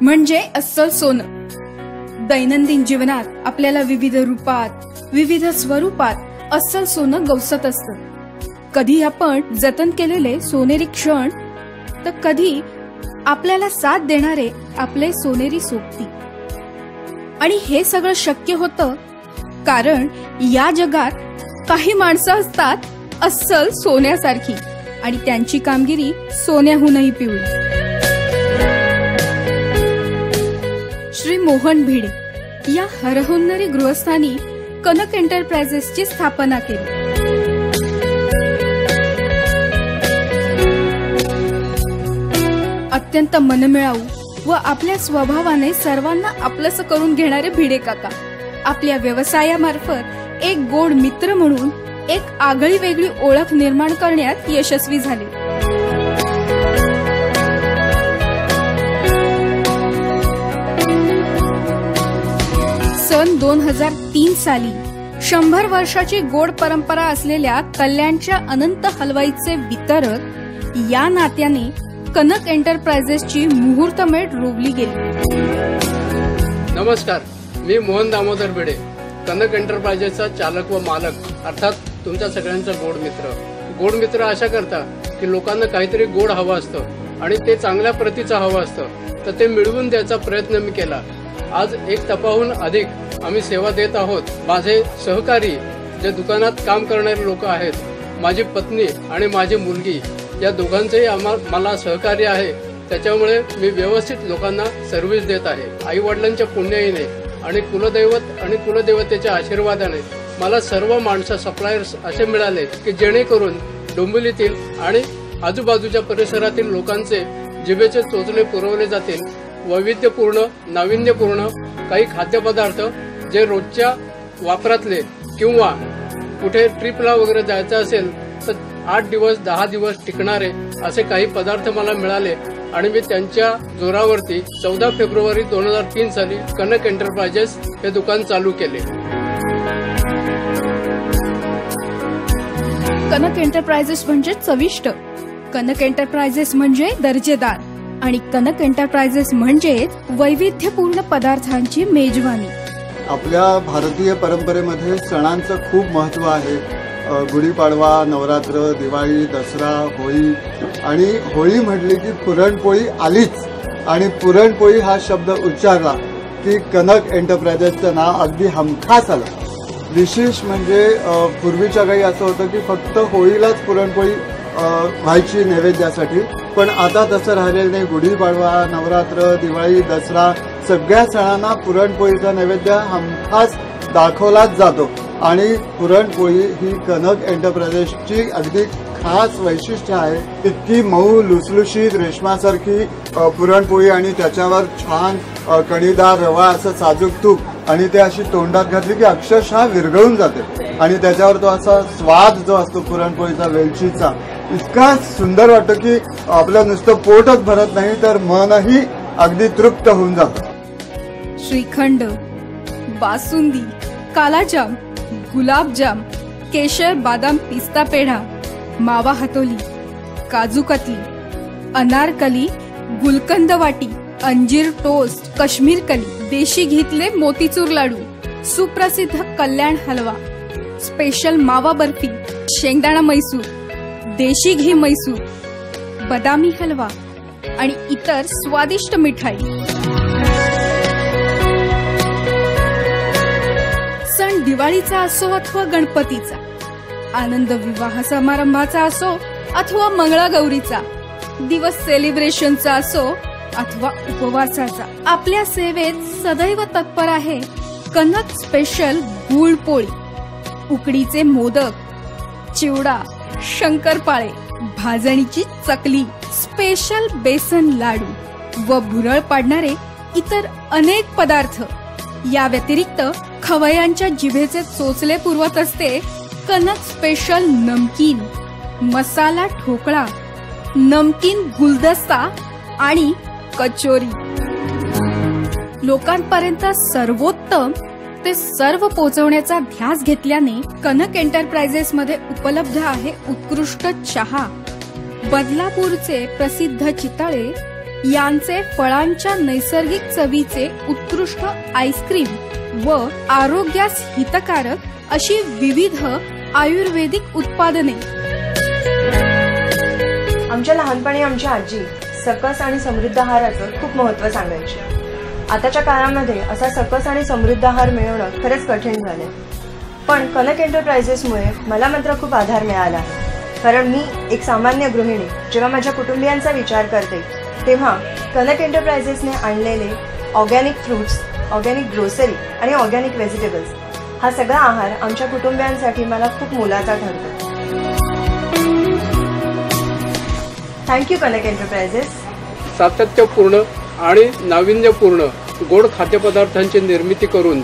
म्हणजे अस्सल सोनं. दैनंदिन जीवनात आपल्याला विविध रूपात विविध स्वरूपात अस्सल सोनं गवसत असतं. कधी आपण जतन केलेले सोनेरी क्षण, तर कधी आपल्याला साथ देणारे आपले सोनेरी सोबती. आणि हे सगळं शक्य होतं कारण या जगात काही माणसं असतात अस्सल सोन्यासारखी आणि त्यांची कामगिरी सोन्याहूनही पिवळी. श्री मोहन भिडे या हरहुन्नरी गृहस्थांनी कनक एंटरप्राइजेसची स्थापना केली. अत्यंत मनमिळाऊ व आपल्या स्वभावाने सर्वांना आपलंसं करून घेणारे भिडे काका आपल्या व्यवसायामार्फत एक गोड मित्र म्हणून एक आगळी वेगळी ओळख निर्माण करण्यात यशस्वी झाले. सन 2003 साली 100 वर्षाची गोड परंपरा असलेल्या कल्याणच्या अनंत हलवाईचे वितरक या नात्याने कनक एंटरप्राइजेसची मुहूर्तमेढ रोवली गेली. नमस्कार, मी मोहन दामोदर भिडे, कनक एंटरप्राइजेसचा चालक व मालक, अर्थात तुमच्या सगळ्यांचा गोड मित्र. गोड मित्र अशा करता की लोकांना काहीतरी गोड हवं असतं आणि ते चांगल्या प्रतीचं हवं असतं, तर ते मिळवून द्यायचा प्रयत्न मी केला. आज 1 तपाहून अधिक आम्ही सेवा देत आहोत. माझे सहकारी जे दुकानात काम करणारे लोक आहेत, माझी पत्नी आणि माझी मुलगी, या दोघांचेही मला सहकार्य आहे. त्याच्यामुळे मी व्यवस्थित लोकांना सर्व्हिस देत आहे. आई वडिलांच्या पुण्याईने आणि कुलदैवत आणि कुलदेवतेच्या आशीर्वादाने मला सर्व माणसं सप्लायर्स असे मिळाले की जेणेकरून डोंबिवलीतील आणि आजूबाजूच्या परिसरातील लोकांचे जिभेचे चोचले पुरवले जातील. वैविध्यपूर्ण, नाविन्यपूर्ण काही खाद्यपदार्थ जे रोजच्या वापरातले किंवा कुठे ट्रिपला वगैरे जायचं असेल तर 8 दिवस 10 दिवस टिकणारे असे काही पदार्थ मला मिळाले आणि मी त्यांच्या जोरावरती 14 फेब्रुवारी 2003 साली कनक एंटरप्राइजेस हे दुकान चालू केले. कनक एंटरप्राइजेस म्हणजे चविष्ट, कनक एंटरप्राइजेस म्हणजे दर्जेदार आणि कनक एंटरप्राइजेस म्हणजे वैविध्यपूर्ण पदार्थांची मेजवानी. आपल्या भारतीय परंपरेमध्ये सणांचं खूप महत्त्व आहे. गुढीपाडवा, नवरात्र, दिवाळी, दसरा, होळी. आणि होळी म्हटली की पुरणपोळी आलीच आणि पुरणपोळी हा शब्द उच्चारला की कनक एंटरप्राइजेसचं नाव अगदी हमखास आलं. विशेष म्हणजे पूर्वीच्या काही असं होतं की फक्त होळीलाच पुरणपोळी व्हायची नैवेद्यासाठी, पण आता तसं राहिलेलं नाही. गुढीपाडवा, नवरात्र, दिवाळी, दसरा सगळ्या सणांना पुरणपोळीचा नैवेद्य हमखास दाखवलाच जातो आणि पुरणपोळी ही कनक एंटरप्राइजेसची अगदी खास वैशिष्ट्य आहे. इतकी मऊ लुसलुशीत रेशमासारखी पुरणपोळी आणि त्याच्यावर छान कणीदार रवा असं साजूक तूप आणि ते अशी तोंडात घातली की अक्षरशः विरघळून जाते आणि त्याच्यावर तो असा स्वाद जो असतो पुरणपोळीचा, वेलचीचा, इतका सुंदर वाटतं की आपलं नुसतं पोटच भरत नाही तर मनही अगदी तृप्त होऊन जातं. श्रीखंड, बासुंदी, कालाजाम, गुलाबजाम, केशर बादाम पिस्ता पेढा, मावा हातोली, काजू कतली, अनारकली, गुलकंद वाटी, अंजीर टोस्ट, काश्मीर कली, देशी घीतले मोतीचूर लाडू, सुप्रसिद्ध कल्याण हलवा, स्पेशल मावा बर्फी, शेंगदाणा मैसूर, देशी घी मैसूर, बदामी हलवा आणि इतर स्वादिष्ट मिठाई. सण दिवाळीचा असो अथवा गणपतीचा, आनंद विवाह समारंभाचा असो अथवा मंगळागौरीचा, दिवस सेलिब्रेशनचा असो अथवा उपवासाचा, आपल्या सेवेत सदैव तत्पर आहे कनक स्पेशल गुळपोळी, उकडीचे मोदक, चिवडा, शंकरपाळे, भाजणीची चकली, स्पेशल बेसन लाडू व भुरळ पाडणारे इतर अनेक पदार्थ. या व्यतिरिक्त खवय्यांच्या जिभेचे चोचले पुरवत असते कनक स्पेशल नमकीन, मसाला ठोकळा, नमकीन गुलदस्ता आणि कचोरी. लोकांपर्यंत सर्वोत्तम ते सर्व पोहोचवण्याचा ध्यास घेतल्याने कनक एंटरप्राइजेस मध्ये उपलब्ध आहे उत्कृष्ट चहा. बदलापूरचे प्रसिद्ध चितळे यांचे फळांच्या नैसर्गिक चवीचे उत्कृष्ट आईस्क्रीम व आरोग्यास हितकारक अशी विविध आयुर्वेदिक उत्पादने। आमच्या लहानपणी आमची आजी सकस आणि समृद्ध आहाराचं खूप महत्त्व सांगायची। आताच्या काळामध्ये असा सकस आणि समृद्ध आहार मिळवणं खरंच कठीण झालंय, पण कनक एंटरप्राइजेसमुळे मला मात्र खूप आधार मिळाला आहे। कारण मी एक सामान्य गृहिणी जेव्हा माझ्या कुटुंबियांचा विचार करते तेव्हा कनक एंटरप्राइजेसने आणलेले ऑर्गॅनिक फ्रूट्स, ऑर्गॅनिक ग्रोसरी आणि ऑर्गॅनिक व्हेजिटेबल्स हा सगळा आहार आमच्या कुटुंबियांसाठी मला खूप मोलाचा ठरतो। Thank you Kanak enterprises. सातत्यपूर्ण आणि नाविन्यपूर्ण गोड खाद्यपदार्थांची निर्मिती करून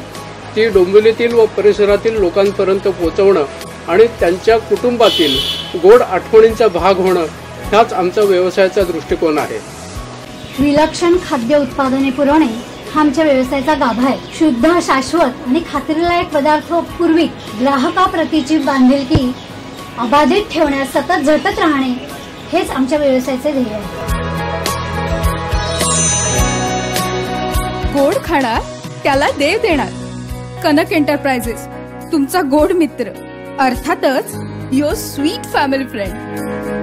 ती डोंबिवलीतील व परिसरातील लोकांपर्यंत पोहोचवणं आणि त्यांच्या कुटुंबातील गोड आठवणींचा भाग होणं हाच आमचा व्यवसायाचा दृष्टिकोन आहे। विलक्षण खाद्य उत्पादने पुरवणे हा आमच्या व्यवसायाचा गाभा आहे। शुद्ध, शाश्वत आणि खात्रीलायक पदार्थ पूर्वी ग्राहकाप्रतीची बांधिलकी अबाधित ठेवण्यास सतत झटत राहणे हेच आमच्या व्यवसायाचे ध्येय आहे। गोड खाणार त्याला देव देणार। कनक एंटरप्राइजेस, तुमचा गोड मित्र, अर्थातच योर स्वीट फॅमिली फ्रेंड।